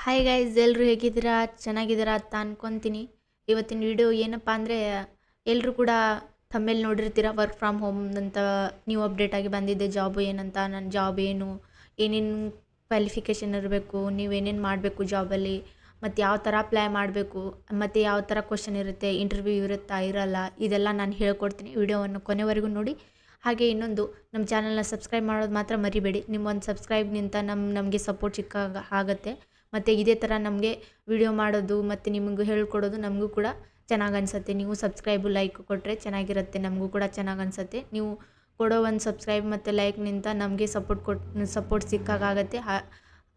Hi guys, ಎಲ್ಲರೂ ಹೇಗಿದ್ದೀರಾ? ಚೆನ್ನಾಗಿದ್ದೀರಾ ಅಂತ ಅನ್ಕೊತೀನಿ. ಇವತ್ತಿನ ವಿಡಿಯೋ ಏನಪ್ಪ ಅಂದರೆ, ಎಲ್ಲರೂ ಕೂಡ ಥಂಬ್ನೇಲ್ ನೋಡಿರ್ತೀರ, ವರ್ಕ್ ಫ್ರಮ್ ಹೋಮ್ ಅಂತ ನ್ಯೂ ಅಪ್ಡೇಟ್ ಆಗಿ ಬಂದಿದೆ. ಜಾಬ್ ಏನಂತ, ನನ್ನ ಜಾಬ್ ಏನು, ಏನೇನು ಕ್ವಾಲಿಫಿಕೇಷನ್ ಇರಬೇಕು, ನೀವೇನೇನು ಮಾಡಬೇಕು ಜಾಬಲ್ಲಿ, ಮತ್ತು ಯಾವ ಥರ ಅಪ್ಲೈ ಮಾಡಬೇಕು, ಮತ್ತು ಯಾವ ಥರ ಕ್ವಶನ್ ಇರುತ್ತೆ, ಇಂಟರ್ವ್ಯೂ ಇರುತ್ತಾ ಇರಲ್ಲ, ಇದೆಲ್ಲ ನಾನು ಹೇಳ್ಕೊಡ್ತೀನಿ. ವಿಡಿಯೋವನ್ನು ಕೊನೆವರೆಗೂ ನೋಡಿ. ಹಾಗೆ ಇನ್ನೊಂದು, ನಮ್ಮ ಚಾನಲ್ನ ಸಬ್ಸ್ಕ್ರೈಬ್ ಮಾಡೋದು ಮಾತ್ರ ಮರಿಬೇಡಿ. ನಿಮ್ಮೊಂದು ಸಬ್ಸ್ಕ್ರೈಬ್ನಿಂದ ನಮಗೆ ಸಪೋರ್ಟ್ ಸಿಕ್ಕಾಗ ಆಗುತ್ತೆ. ಮತ್ತು ಇದೇ ಥರ ನಮಗೆ ವಿಡಿಯೋ ಮಾಡೋದು ಮತ್ತು ನಿಮಗೂ ಹೇಳ್ಕೊಡೋದು ನಮಗೂ ಕೂಡ ಚೆನ್ನಾಗಿ ಅನಿಸುತ್ತೆ. ನೀವು ಸಬ್ಸ್ಕ್ರೈಬು ಲೈಕ್ ಕೊಟ್ಟರೆ ಚೆನ್ನಾಗಿರುತ್ತೆ, ನಮಗೂ ಕೂಡ ಚೆನ್ನಾಗಿ ಅನಿಸುತ್ತೆ. ನೀವು ಕೊಡೋ ಒಂದು ಸಬ್ಸ್ಕ್ರೈಬ್ ಮತ್ತು ಲೈಕ್ನಿಂದ ನಮಗೆ ಸಪೋರ್ಟ್ ಸಿಕ್ಕಾಗುತ್ತೆ.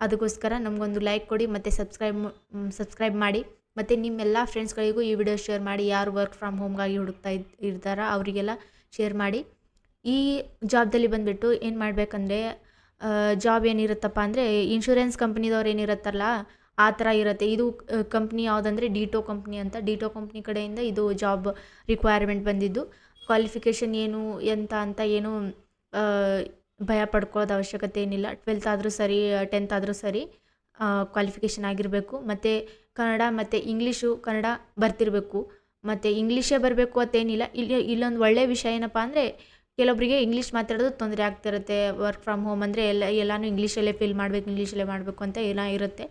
ಅದಕ್ಕೋಸ್ಕರ ನಮಗೊಂದು ಲೈಕ್ ಕೊಡಿ ಮತ್ತು ಸಬ್ಸ್ಕ್ರೈಬ್ ಮಾಡಿ. ಮತ್ತು ನಿಮ್ಮೆಲ್ಲ ಫ್ರೆಂಡ್ಸ್ಗಳಿಗೂ ಈ ವಿಡಿಯೋ ಶೇರ್ ಮಾಡಿ. ಯಾರು ವರ್ಕ್ ಫ್ರಮ್ ಹೋಮ್ಗಾಗಿ ಹುಡುಕ್ತಾ ಇರ್ತಾರ ಅವರಿಗೆಲ್ಲ ಶೇರ್ ಮಾಡಿ. ಈ ಜಾಬ್ದಲ್ಲಿ ಬಂದುಬಿಟ್ಟು ಏನು ಮಾಡಬೇಕಂದ್ರೆ, ಜಾಬ್ ಏನಿರುತ್ತಪ್ಪ ಅಂದರೆ, ಇನ್ಶೂರೆನ್ಸ್ ಕಂಪ್ನಿದವ್ರು ಏನಿರುತ್ತಲ್ಲ ಆ ಥರ ಇರುತ್ತೆ. ಇದು ಕಂಪ್ನಿ ಯಾವುದಂದರೆ ಡಿಟೋ ಕಂಪ್ನಿ ಅಂತ. ಡಿಟೋ ಕಂಪ್ನಿ ಕಡೆಯಿಂದ ಇದು ಜಾಬ್ ರಿಕ್ವೈರ್ಮೆಂಟ್ ಬಂದಿದ್ದು. ಕ್ವಾಲಿಫಿಕೇಷನ್ ಏನು ಎಂತ ಅಂತ ಏನು ಭಯ ಪಡ್ಕೊಳ್ಳೋದು ಅವಶ್ಯಕತೆ ಏನಿಲ್ಲ. 12th ಆದರೂ ಸರಿ, 10th ಆದರೂ ಸರಿ ಕ್ವಾಲಿಫಿಕೇಷನ್ ಆಗಿರಬೇಕು. ಮತ್ತು ಕನ್ನಡ ಮತ್ತು ಕನ್ನಡ ಬರ್ತಿರಬೇಕು. ಮತ್ತು ಇಂಗ್ಲೀಷೇ ಬರಬೇಕು ಅಂತೇನಿಲ್ಲ. ಇಲ್ಲೊಂದು ಒಳ್ಳೆಯ ವಿಷಯ ಏನಪ್ಪ ಅಂದರೆ, ಕೆಲವೊಬ್ಬರಿಗೆ ಇಂಗ್ಲೀಷ್ ಮಾತಾಡೋದು ತೊಂದರೆ ಆಗ್ತಿರುತ್ತೆ. ವರ್ಕ್ ಫ್ರಮ್ ಹೋಮ್ ಅಂದರೆ ಎಲ್ಲನೂ ಇಂಗ್ಲೀಷಲ್ಲೇ ಇಂಗ್ಲೀಷಲ್ಲೇ ಮಾಡಬೇಕು ಅಂತ ಇರುತ್ತೆ.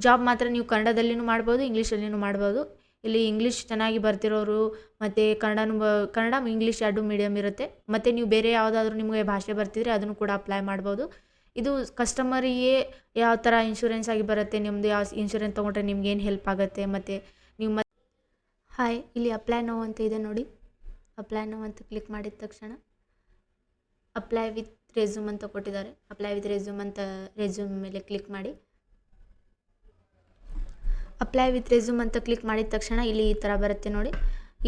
ಜಾಬ್ ಮಾತ್ರ ನೀವು ಕನ್ನಡದಲ್ಲಿನೂ ಮಾಡ್ಬೋದು, ಇಂಗ್ಲೀಷಲ್ಲಿನೂ ಮಾಡ್ಬೋದು. ಇಲ್ಲಿ ಇಂಗ್ಲೀಷ್ ಚೆನ್ನಾಗಿ ಬರ್ತಿರೋರು ಮತ್ತು ಕನ್ನಡ ಇಂಗ್ಲೀಷ್ ಎರಡು ಮೀಡಿಯಮ್ ಇರುತ್ತೆ. ಮತ್ತು ನೀವು ಬೇರೆ ಯಾವುದಾದ್ರೂ ನಿಮಗೆ ಭಾಷೆ ಬರ್ತಿದ್ರೆ ಅದನ್ನು ಕೂಡ ಅಪ್ಲೈ ಮಾಡ್ಬೋದು. ಇದು ಕಸ್ಟಮರಿಗೆ ಯಾವ ಥರ ಇನ್ಶೂರೆನ್ಸ್ ಆಗಿ ಬರುತ್ತೆ, ನಿಮ್ಮದು ಯಾವ ಇನ್ಶೂರೆನ್ಸ್ ತೊಗೊಂಡ್ರೆ ನಿಮ್ಗೆ ಏನು ಹೆಲ್ಪ್ ಆಗುತ್ತೆ. ಮತ್ತು ನೀವು ಹಾಯ್, ಇಲ್ಲಿ ಅಪ್ಲೈ ನೋ ಅಂತ ಇದೆ ನೋಡಿ. ಅಪ್ಲೈ ನೋ ಅಂತ ಕ್ಲಿಕ್ ಮಾಡಿದ ತಕ್ಷಣ ಅಪ್ಲೈ ವಿತ್ ರೆಸ್ಯೂಮ್ ಅಂತ ಕೊಟ್ಟಿದ್ದಾರೆ. ಅಪ್ಲೈ ವಿತ್ ರೆಸ್ಯೂಮ್ ಅಂತ ರೆಸ್ಯೂಮ್ ಮೇಲೆ ಕ್ಲಿಕ್ ಮಾಡಿ. ಅಪ್ಲೈ ವಿತ್ ರೆಸ್ಯೂಮ್ ಅಂತ ಕ್ಲಿಕ್ ಮಾಡಿದ ತಕ್ಷಣ ಇಲ್ಲಿ ಈ ಥರ ಬರುತ್ತೆ ನೋಡಿ.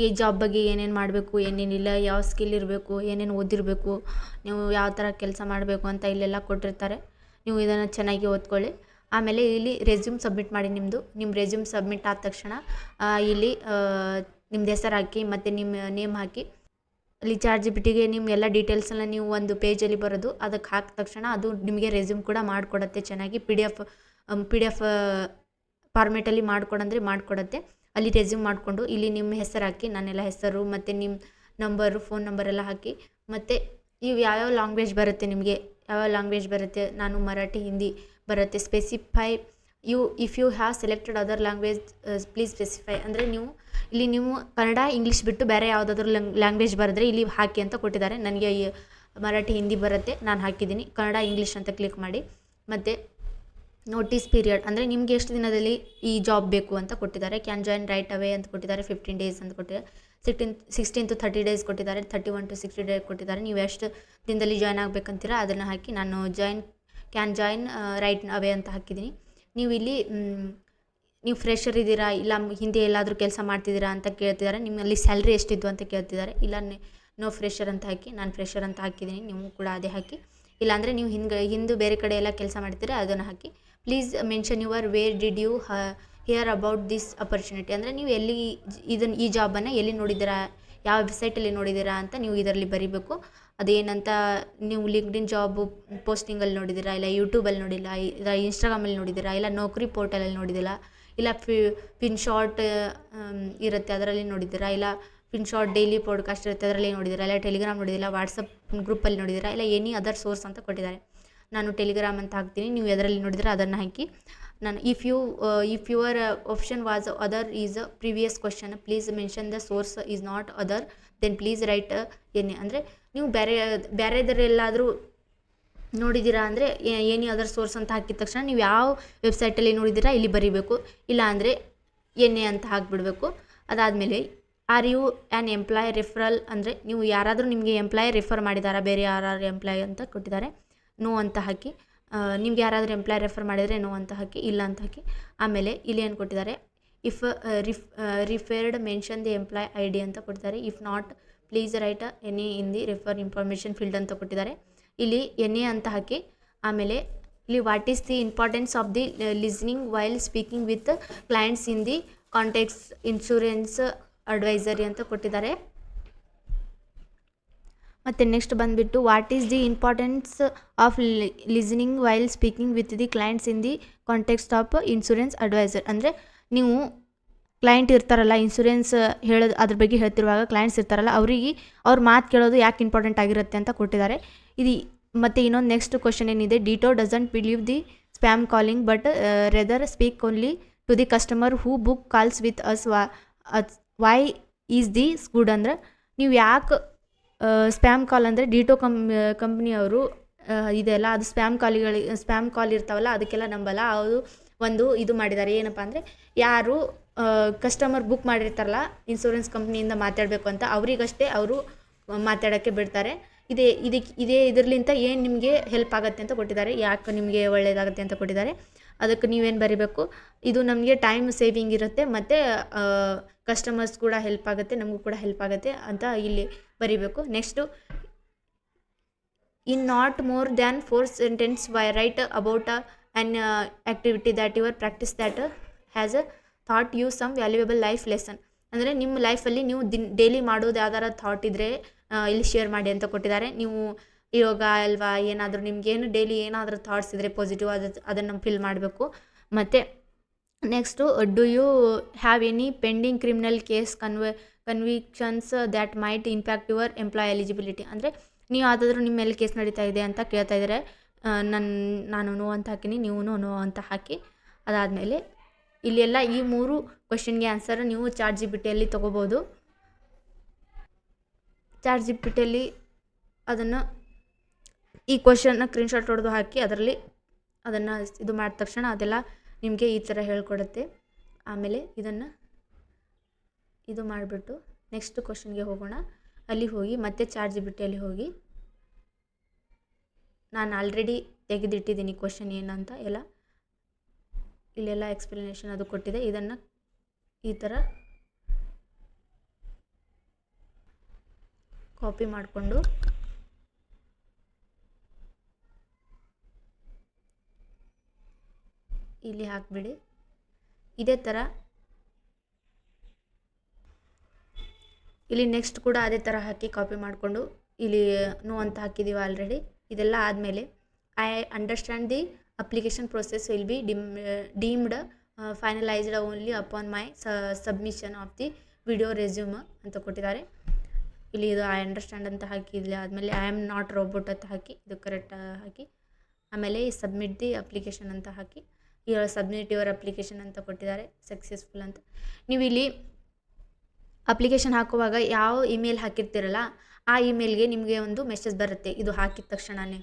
ಈ ಜಾಬ್ ಬಗ್ಗೆ ಏನೇನು ಮಾಡಬೇಕು, ಏನೇನಿಲ್ಲ, ಯಾವ ಸ್ಕಿಲ್ ಇರಬೇಕು, ಏನೇನು ಓದಿರಬೇಕು, ನೀವು ಯಾವ ಥರ ಕೆಲಸ ಮಾಡಬೇಕು ಅಂತ ಇಲ್ಲೆಲ್ಲ ಕೊಟ್ಟಿರ್ತಾರೆ. ನೀವು ಇದನ್ನು ಚೆನ್ನಾಗಿ ಓದ್ಕೊಳ್ಳಿ. ಆಮೇಲೆ ಇಲ್ಲಿ ರೆಸ್ಯೂಮ್ ಸಬ್ಮಿಟ್ ಮಾಡಿ. ನಿಮ್ಮ ರೆಸ್ಯೂಮ್ ಸಬ್ಮಿಟ್ ಆದ ತಕ್ಷಣ ಇಲ್ಲಿ ನಿಮ್ಮದು ಹೆಸರು ಹಾಕಿ ಮತ್ತು ನಿಮ್ಮ ನೇಮ್ ಹಾಕಿ. ಅಲ್ಲಿ ChatGPTಗೆ ನಿಮ್ಮ ಎಲ್ಲ ಡೀಟೇಲ್ಸನ್ನು ನೀವು ಒಂದು ಪೇಜಲ್ಲಿ ಬರೋದು, ಅದಕ್ಕೆ ಹಾಕಿದ ತಕ್ಷಣ ಅದು ನಿಮಗೆ ರೆಸ್ಯೂಮ್ ಕೂಡ ಮಾಡಿಕೊಡುತ್ತೆ. ಚೆನ್ನಾಗಿ ಪಿ ಡಿ ಎಫ್ ಫಾರ್ಮೇಟಲ್ಲಿ ಮಾಡಿಕೊಡುತ್ತೆ. ಅಲ್ಲಿ ರೆಸ್ಯೂಮ್ ಮಾಡಿಕೊಂಡು ಇಲ್ಲಿ ನಿಮ್ಮ ಹೆಸರು ಹಾಕಿ, ನನ್ನೆಲ್ಲ ಹೆಸರು ಮತ್ತು ನಿಮ್ಮ ನಂಬರು, ಫೋನ್ ನಂಬರ್ ಎಲ್ಲ ಹಾಕಿ. ಮತ್ತು ಇವು ಯಾವ್ಯಾವ ಲ್ಯಾಂಗ್ವೇಜ್ ಬರುತ್ತೆ, ನಿಮಗೆ ಯಾವ್ಯಾವ ಲ್ಯಾಂಗ್ವೇಜ್ ಬರುತ್ತೆ, ನಾನು ಮರಾಠಿ, ಹಿಂದಿ ಬರುತ್ತೆ. Specify if you have selected other language please specify. ಅಂದರೆ ನೀವು ಕನ್ನಡ ಇಂಗ್ಲೀಷ್ ಬಿಟ್ಟು ಬೇರೆ ಯಾವುದಾದ್ರೂ ಲ್ಯಾಂಗ್ವೇಜ್ ಬರೆದ್ರೆ ಇಲ್ಲಿ ಹಾಕಿ ಅಂತ ಕೊಟ್ಟಿದ್ದಾರೆ. ನನಗೆ ಮರಾಠಿ ಹಿಂದಿ ಬರುತ್ತೆ, ನಾನು ಹಾಕಿದ್ದೀನಿ. ಕನ್ನಡ ಇಂಗ್ಲೀಷ್ ಅಂತ ಕ್ಲಿಕ್ ಮಾಡಿ. ಮತ್ತು ನೋಟಿಸ್ ಪೀರಿಯಡ್ ಅಂದರೆ ನಿಮಗೆ ಎಷ್ಟು ದಿನದಲ್ಲಿ ಈ ಜಾಬ್ ಬೇಕು ಅಂತ ಕೊಟ್ಟಿದ್ದಾರೆ. ಕ್ಯಾನ್ ಜಾಯಿನ್ ರೈಟ್ ಅವೇ ಅಂತ ಕೊಟ್ಟಿದ್ದಾರೆ. 15 days ಅಂತ ಕೊಟ್ಟಿದ್ದಾರೆ. 16 to 30 days ಕೊಟ್ಟಿದ್ದಾರೆ. 31 to 60 days ಕೊಟ್ಟಿದ್ದಾರೆ. ನೀವು ಎಷ್ಟು ದಿನದಲ್ಲಿ ಜಾಯ್ನ್ ಆಗಬೇಕಂತೀರ ಅದನ್ನು ಹಾಕಿ. ನಾನು ಕ್ಯಾನ್ ಜಾಯಿನ್ ರೈಟ್ ಅವೇ ಅಂತ ಹಾಕಿದ್ದೀನಿ. ನೀವು ಇಲ್ಲಿ ನೀವು ಫ್ರೆಷರ್ ಇದ್ದೀರಾ, ಇಲ್ಲ ಹಿಂದೆ ಎಲ್ಲಾದರೂ ಕೆಲಸ ಮಾಡ್ತಿದ್ದೀರಾ ಅಂತ ಕೇಳ್ತಿದ್ದಾರೆ. ನಿಮ್ಮಲ್ಲಿ ಸ್ಯಾಲ್ರಿ ಎಷ್ಟಿದ್ದು ಅಂತ ಕೇಳ್ತಿದ್ದಾರೆ. ಇಲ್ಲ ನೋ ಫ್ರೆಷರ್ ಅಂತ ಹಾಕಿ. ನಾನು ಫ್ರೆಷರ್ ಅಂತ ಹಾಕಿದ್ದೀನಿ, ನೀವು ಕೂಡ ಅದೇ ಹಾಕಿ. ಇಲ್ಲಾಂದರೆ ನೀವು ಹಿಂದೆ ಬೇರೆ ಕಡೆ ಎಲ್ಲ ಕೆಲಸ ಮಾಡ್ತೀರಾ ಅದನ್ನು ಹಾಕಿ. Please mention your where did you hear about this opportunity. ಅಂದರೆ ನೀವು ಎಲ್ಲಿ ಈ ಜಾಬನ್ನು ಎಲ್ಲಿ ನೋಡಿದ್ದೀರಾ, ಯಾವ ವೆಬ್ಸೈಟಲ್ಲಿ ನೋಡಿದ್ದೀರಾ ಅಂತ ನೀವು ಇದರಲ್ಲಿ ಬರೀಬೇಕು. ಅದೇನಂತ ನೀವು ಲಿಂಕ್ಡ್ಇನ್ ಜಾಬು ಪೋಸ್ಟಿಂಗಲ್ಲಿ ನೋಡಿದ್ದೀರಾ, ಇಲ್ಲ ಯೂಟ್ಯೂಬಲ್ಲಿ ನೋಡಿಲ್ಲ, ಇಲ್ಲ ಇನ್ಸ್ಟಾಗ್ರಾಮಲ್ಲಿ ನೋಡಿದ್ದೀರಾ, ಇಲ್ಲ ನೌಕರಿ ಪೋರ್ಟಲಲ್ಲಿ ನೋಡಿದಿಲ್ಲ, ಇಲ್ಲ ಪಿನ್ಶಾರ್ಟ್ ಇರುತ್ತೆ ಅದರಲ್ಲಿ ನೋಡಿದ್ದೀರಾ, ಇಲ್ಲ ಪಿನ್ಶಾರ್ಟ್ ಡೈಲಿ ಪಾಡ್ಕಾಸ್ಟ್ ಇರುತ್ತೆ ಅದರಲ್ಲಿ ನೋಡಿದ್ದೀರಾ, ಇಲ್ಲ ಟೆಲಿಗ್ರಾಮ್ ನೋಡಿದಿಲ್ಲ, ವಾಟ್ಸಪ್ ಗ್ರೂಪಲ್ಲಿ ನೋಡಿದ್ದೀರಾ, ಇಲ್ಲ ಎನಿ ಅದರ್ ಸೋರ್ಸ್ ಅಂತ ಕೊಟ್ಟಿದ್ದಾರೆ. ನಾನು ಟೆಲಿಗ್ರಾಮ್ ಅಂತ ಹಾಕ್ತೀನಿ. ನೀವು ಎದರಲ್ಲಿ ನೋಡಿದ್ರೆ ಅದನ್ನು ಹಾಕಿ. ನಾನು if your option was other is a previous question please mention the source is not other then please write any. ಅಂದರೆ ನೀವು ಬೇರೆದರೆಲ್ಲಾದರೂ ನೋಡಿದ್ದೀರಾ ಅಂದರೆ ಎನಿ ಅದರ್ ಸೋರ್ಸ್ ಅಂತ ಹಾಕಿದ ತಕ್ಷಣ ನೀವು ಯಾವ ವೆಬ್ಸೈಟಲ್ಲಿ ನೋಡಿದ್ದೀರಾ ಇಲ್ಲಿ ಬರೀಬೇಕು. ಇಲ್ಲ ಅಂದರೆ ಎನ್ನೆ ಅಂತ ಹಾಕಿಬಿಡಬೇಕು. ಅದಾದಮೇಲೆ are you an employee referral ಅಂದರೆ ನೀವು ಯಾರಾದರೂ ನಿಮಗೆ ಎಂಪ್ಲಾಯ್ ರೆಫರ್ ಮಾಡಿದಾರಾ, ಬೇರೆ ಯಾರು ಎಂಪ್ಲಾಯ್ ಅಂತ ಕೊಟ್ಟಿದ್ದಾರೆ. ನೋ ಅಂತ ಹಾಕಿ. ನಿಮ್ಗೆ ಯಾರಾದರೂ ಎಂಪ್ಲಾಯ್ ರೆಫರ್ ಮಾಡಿದರೆ ನೋ ಅಂತ ಹಾಕಿ, ಇಲ್ಲ ಅಂತ ಹಾಕಿ. ಆಮೇಲೆ ಇಲ್ಲಿ ಏನು ಕೊಟ್ಟಿದ್ದಾರೆ, if referred mention the employee ID ಅಂತ ಕೊಟ್ಟಿದ್ದಾರೆ. If not please write any in the refer information field ಅಂತ ಕೊಟ್ಟಿದ್ದಾರೆ. ಇಲ್ಲಿ ಎನ್ಎ ಅಂತ ಹಾಕಿ. ಆಮೇಲೆ ಇಲ್ಲಿ what is the importance of the listening while speaking with clients in the contacts insurance advisory ಅಂತ ಕೊಟ್ಟಿದ್ದಾರೆ. ಮತ್ತು ನೆಕ್ಸ್ಟ್ ಬಂದುಬಿಟ್ಟು what is the importance of listening while speaking with the clients in the context of insurance advisor. ಅಂದರೆ ನೀವು client ಇರ್ತಾರಲ್ಲ, insurance ಹೇಳೋದು ಅದ್ರ ಬಗ್ಗೆ ಹೇಳ್ತಿರುವಾಗ ಕ್ಲೈಂಟ್ಸ್ ಇರ್ತಾರಲ್ಲ, ಅವ್ರ ಮಾತು ಕೇಳೋದು ಯಾಕೆ ಇಂಪಾರ್ಟೆಂಟ್ ಆಗಿರುತ್ತೆ ಅಂತ ಕೊಟ್ಟಿದ್ದಾರೆ. ಇದು ಮತ್ತು ಇನ್ನೊಂದು ನೆಕ್ಸ್ಟ್ ಕ್ವಶನ್ ಏನಿದೆ, Ditto doesn't believe the spam calling but rather speak only to the customer who book calls with us why is this good. ಅಂದ್ರೆ ನೀವು ಯಾಕೆ ಸ್ಪ್ಯಾಮ್ ಕಾಲ್ ಅಂದರೆ ಡಿಟೋ ಕಂಪ್ನಿಯವರು ಇದೆಲ್ಲ ಅದು ಸ್ಪ್ಯಾಮ್ ಕಾಲ್ ಇರ್ತಾವಲ್ಲ ಅದಕ್ಕೆಲ್ಲ ನಂಬಲ್ಲ. ಅದು ಒಂದು ಇದು ಮಾಡಿದ್ದಾರೆ, ಏನಪ್ಪ ಅಂದರೆ ಯಾರು ಕಸ್ಟಮರ್ ಬುಕ್ ಮಾಡಿರ್ತಾರಲ್ಲ ಇನ್ಶೂರೆನ್ಸ್ ಕಂಪ್ನಿಯಿಂದ ಮಾತಾಡಬೇಕು ಅಂತ ಅವರಿಗಷ್ಟೇ ಅವರು ಮಾತಾಡೋಕ್ಕೆ ಬಿಡ್ತಾರೆ. ಇದರಲಿಂತ ಏನು ನಿಮಗೆ ಹೆಲ್ಪ್ ಆಗುತ್ತೆ ಅಂತ ಕೊಟ್ಟಿದ್ದಾರೆ, ಯಾಕೆ ನಿಮಗೆ ಒಳ್ಳೆಯದಾಗುತ್ತೆ ಅಂತ ಕೊಟ್ಟಿದ್ದಾರೆ. ಅದಕ್ಕೆ ನೀವೇನು ಬರೀಬೇಕು, ಇದು ನಮಗೆ ಟೈಮ್ ಸೇವಿಂಗ್ ಇರುತ್ತೆ ಮತ್ತು ಕಸ್ಟಮರ್ಸ್ ಕೂಡ ಹೆಲ್ಪ್ ಆಗುತ್ತೆ, ನಮಗೂ ಕೂಡ ಹೆಲ್ಪ್ ಆಗುತ್ತೆ ಅಂತ ಇಲ್ಲಿ ಬರೀಬೇಕು. Next in not more than 4 sentence write about an activity that your practice that has taught you some valuable life lesson. ಅಂದರೆ ನಿಮ್ಮ ಲೈಫಲ್ಲಿ ನೀವು ಡೈಲಿ ಮಾಡೋದು ಯಾವ್ದಾರ ಥಾಟ್ ಇದ್ದರೆ ಇಲ್ಲಿ ಶೇರ್ ಮಾಡಿ ಅಂತ ಕೊಟ್ಟಿದ್ದಾರೆ. ನೀವು ಯೋಗ ಅಲ್ವಾ, ಏನಾದರೂ ನಿಮಗೇನು ಡೈಲಿ ಏನಾದರೂ ಥಾಟ್ಸ್ ಇದ್ದರೆ ಪಾಸಿಟಿವ್ ಅದನ್ನು ಫಿಲ್ ಮಾಡಬೇಕು. ಮತ್ತು next do you have any pending criminal case convictions that might impact your employ eligibility. ಅಂದರೆ ನೀವು ಯಾವುದಾದ್ರೂ ನಿಮ್ಮ ಮೇಲೆ ಕೇಸ್ ನಡೀತಾ ಇದೆ ಅಂತ ಕೇಳ್ತಾ ಇದ್ದಾರೆ, ನಾನು ನೋ ಅಂತ ಹಾಕಿನಿ, ನೀವು ನೋ ಅಂತ ಹಾಕಿ. ಅದಾದಮೇಲೆ ಇಲ್ಲೆಲ್ಲ ಈ 3 ಕ್ವಶನ್ಗೆ ಆನ್ಸರ್ ನೀವು ಚಾಟ್ ಜಿಪಿಟಿಯಲ್ಲಿ ತೊಗೋಬೋದು. ಚಾಟ್ ಜಿಪಿಟಿಯಲ್ಲಿ ಅದನ್ನು ಈ ಕ್ವಶನ್ನ ಸ್ಕ್ರೀನ್ಶಾಟ್ ಹೊಡೆದು ಹಾಕಿ ಅದರಲ್ಲಿ ಅದನ್ನು ಇದು ಮಾಡಿದ ತಕ್ಷಣ ಅದೆಲ್ಲ ನಿಮಗೆ ಈ ಥರ ಹೇಳ್ಕೊಡುತ್ತೆ. ಆಮೇಲೆ ಇದನ್ನು ಇದು ಮಾಡಿಬಿಟ್ಟು ನೆಕ್ಸ್ಟ್ ಕ್ವಶನ್ಗೆ ಹೋಗೋಣ. ಅಲ್ಲಿ ಹೋಗಿ ಮತ್ತೆ ಚಾಟ್ ಜಿಪಿಟಿಯಲ್ಲಿ ಹೋಗಿ ನಾನು ಆಲ್ರೆಡಿ ತೆಗೆದಿಟ್ಟಿದ್ದೀನಿ ಕ್ವಶನ್ ಏನಂತ ಎಲ್ಲ, ಇಲ್ಲೆಲ್ಲ ಎಕ್ಸ್ಪ್ಲನೇಷನ್ ಅದು ಕೊಟ್ಟಿದೆ. ಇದನ್ನು ಈ ಥರ ಕಾಪಿ ಮಾಡಿಕೊಂಡು ಇಲ್ಲಿ ಹಾಕಿಬಿಡಿ. ಇದೇ ಥರ ಇಲ್ಲಿ ನೆಕ್ಸ್ಟ್ ಕೂಡ ಅದೇ ಥರ ಹಾಕಿ ಕಾಪಿ ಮಾಡಿಕೊಂಡು ಇಲ್ಲಿ ನೋ ಅಂತ ಹಾಕಿದ್ದೀವಿ ಆಲ್ರೆಡಿ. ಇದೆಲ್ಲ ಆದಮೇಲೆ I understand the application process will be deemed finalised only upon my submission of the video resume ಅಂತ ಕೊಟ್ಟಿದ್ದಾರೆ. ಇಲ್ಲಿ ಇದು ಐ ಅಂಡರ್ಸ್ಟ್ಯಾಂಡ್ ಅಂತ ಹಾಕಿ, ಇಲ್ಲಿ ಆದಮೇಲೆ ಐ ಆಮ್ ನಾಟ್ ರೋಬೋಟ್ ಅಂತ ಹಾಕಿ, ಇದು ಕರೆಕ್ಟ್ ಹಾಕಿ, ಆಮೇಲೆ ಸಬ್ಮಿಟ್ ದಿ ಅಪ್ಲಿಕೇಶನ್ ಅಂತ ಹಾಕಿ, ಇವಾಗ ಸಬ್ಮಿಟ್ ಯುವರ್ ಅಪ್ಲಿಕೇಶನ್ ಅಂತ ಕೊಟ್ಟಿದ್ದಾರೆ, ಸಕ್ಸಸ್ಫುಲ್ ಅಂತ. ನೀವು ಇಲ್ಲಿ ಅಪ್ಲಿಕೇಶನ್ ಹಾಕುವಾಗ ಯಾವ ಇಮೇಲ್ ಹಾಕಿರ್ತೀರಲ್ಲ ಆ ಇಮೇಲ್ಗೆ ನಿಮಗೆ ಒಂದು ಮೆಸೇಜ್ ಬರುತ್ತೆ ಇದು ಹಾಕಿದ ತಕ್ಷಣವೇ.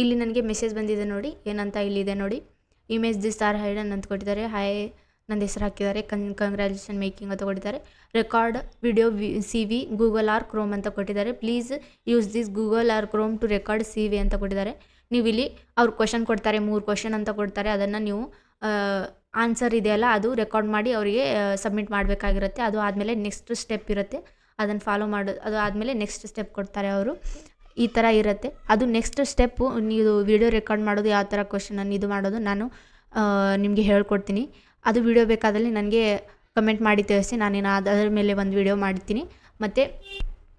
ಇಲ್ಲಿ ನನಗೆ ಮೆಸೇಜ್ ಬಂದಿದೆ ನೋಡಿ, ಏನಂತ ಇಲ್ಲಿದೆ ನೋಡಿ, ಇಮೇಜ್ ದಿಸ್ ಆರ್ ಹೈಡನ್ ಅಂತ ಕೊಟ್ಟಿದ್ದಾರೆ. ಹಾಯ್ ನನ್ನ ಹೆಸರು ಹಾಕಿದ್ದಾರೆ, ಕಂಗ್ರ್ಯಾಚುಲೇಷನ್ ಮೇಕಿಂಗ್ ಅಂತ ಕೊಟ್ಟಿದ್ದಾರೆ. Record video CV Google or Chrome ಅಂತ ಕೊಟ್ಟಿದ್ದಾರೆ. Please use this Google or Chrome to record CV ಅಂತ ಕೊಟ್ಟಿದ್ದಾರೆ. ನೀವು ಇಲ್ಲಿ ಅವ್ರು ಕ್ವಶನ್ ಕೊಡ್ತಾರೆ, 3 ಕ್ವಶನ್ ಅಂತ ಕೊಡ್ತಾರೆ, ಅದನ್ನು ನೀವು ಆನ್ಸರ್ ಇದೆಯಲ್ಲ ಅದು ರೆಕಾರ್ಡ್ ಮಾಡಿ ಅವರಿಗೆ ಸಬ್ಮಿಟ್ ಮಾಡಬೇಕಾಗಿರುತ್ತೆ. ಅದು ಆದಮೇಲೆ ನೆಕ್ಸ್ಟ್ ಸ್ಟೆಪ್ ಇರುತ್ತೆ, ಅದನ್ನು ಫಾಲೋ ಮಾಡೋದು. ಅದು ಆದಮೇಲೆ ನೆಕ್ಸ್ಟ್ ಸ್ಟೆಪ್ ಕೊಡ್ತಾರೆ ಅವರು, ಈ ಥರ ಇರುತ್ತೆ. ಅದು ನೆಕ್ಸ್ಟ್ ಸ್ಟೆಪ್ಪು ನೀವು ವಿಡಿಯೋ ರೆಕಾರ್ಡ್ ಮಾಡೋದು, ಯಾವ ಥರ ಕ್ವಶನನ್ನು ಇದು ಮಾಡೋದು ನಾನು ನಿಮಗೆ ಹೇಳ್ಕೊಡ್ತೀನಿ. ಅದು ವಿಡಿಯೋ ಬೇಕಾದಲ್ಲಿ ನನಗೆ ಕಮೆಂಟ್ ಮಾಡಿ ತಿಳಿಸಿ, ನಾನೇನು ಅದರ ಮೇಲೆ ಒಂದು ವಿಡಿಯೋ ಮಾಡ್ತೀನಿ. ಮತ್ತು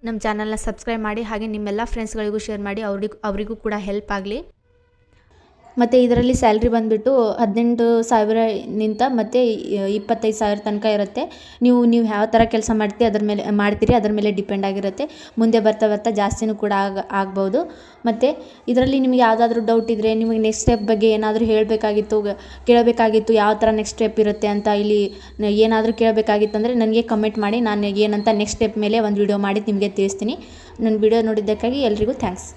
ನಮ್ಮ ಚಾನಲ್ನ ಸಬ್ಸ್ಕ್ರೈಬ್ ಮಾಡಿ, ಹಾಗೆ ನಿಮ್ಮೆಲ್ಲ ಫ್ರೆಂಡ್ಸ್ಗಳಿಗೂ ಶೇರ್ ಮಾಡಿ, ಅವರಿಗೂ ಕೂಡ ಹೆಲ್ಪ್ ಆಗಲಿ. ಮತ್ತು ಇದರಲ್ಲಿ ಸ್ಯಾಲ್ರಿ ಬಂದುಬಿಟ್ಟು 18,000ನಿಂದ ಮತ್ತು 25,000 ತನಕ ಇರುತ್ತೆ. ನೀವು ಯಾವ ಥರ ಕೆಲಸ ಮಾಡ್ತೀರಿ ಅದರ ಮೇಲೆ ಡಿಪೆಂಡ್ ಆಗಿರುತ್ತೆ. ಮುಂದೆ ಬರ್ತಾ ಜಾಸ್ತಿನೂ ಕೂಡ ಆಗ್ಬೋದು. ಮತ್ತು ಇದರಲ್ಲಿ ನಿಮಗೆ ಯಾವುದಾದ್ರೂ ಡೌಟ್ ಇದ್ದರೆ, ನಿಮಗೆ ನೆಕ್ಸ್ಟ್ ಸ್ಟೆಪ್ ಬಗ್ಗೆ ಏನಾದರೂ ಕೇಳಬೇಕಾಗಿತ್ತು, ಯಾವ ಥರ ನೆಕ್ಸ್ಟ್ ಸ್ಟೆಪ್ ಇರುತ್ತೆ ಅಂತ ಇಲ್ಲಿ ಏನಾದರೂ ಕೇಳಬೇಕಾಗಿತ್ತಂದರೆ ನನಗೆ ಕಮೆಂಟ್ ಮಾಡಿ, ನಾನು ಏನಂತ ನೆಕ್ಸ್ಟ್ ಸ್ಟೆಪ್ ಮೇಲೆ ಒಂದು ವಿಡಿಯೋ ಮಾಡಿ ನಿಮಗೆ ತಿಳಿಸ್ತೀನಿ. ನನ್ನ ವಿಡಿಯೋ ನೋಡಿದ್ದಕ್ಕಾಗಿ ಎಲ್ರಿಗೂ ಥ್ಯಾಂಕ್ಸ್.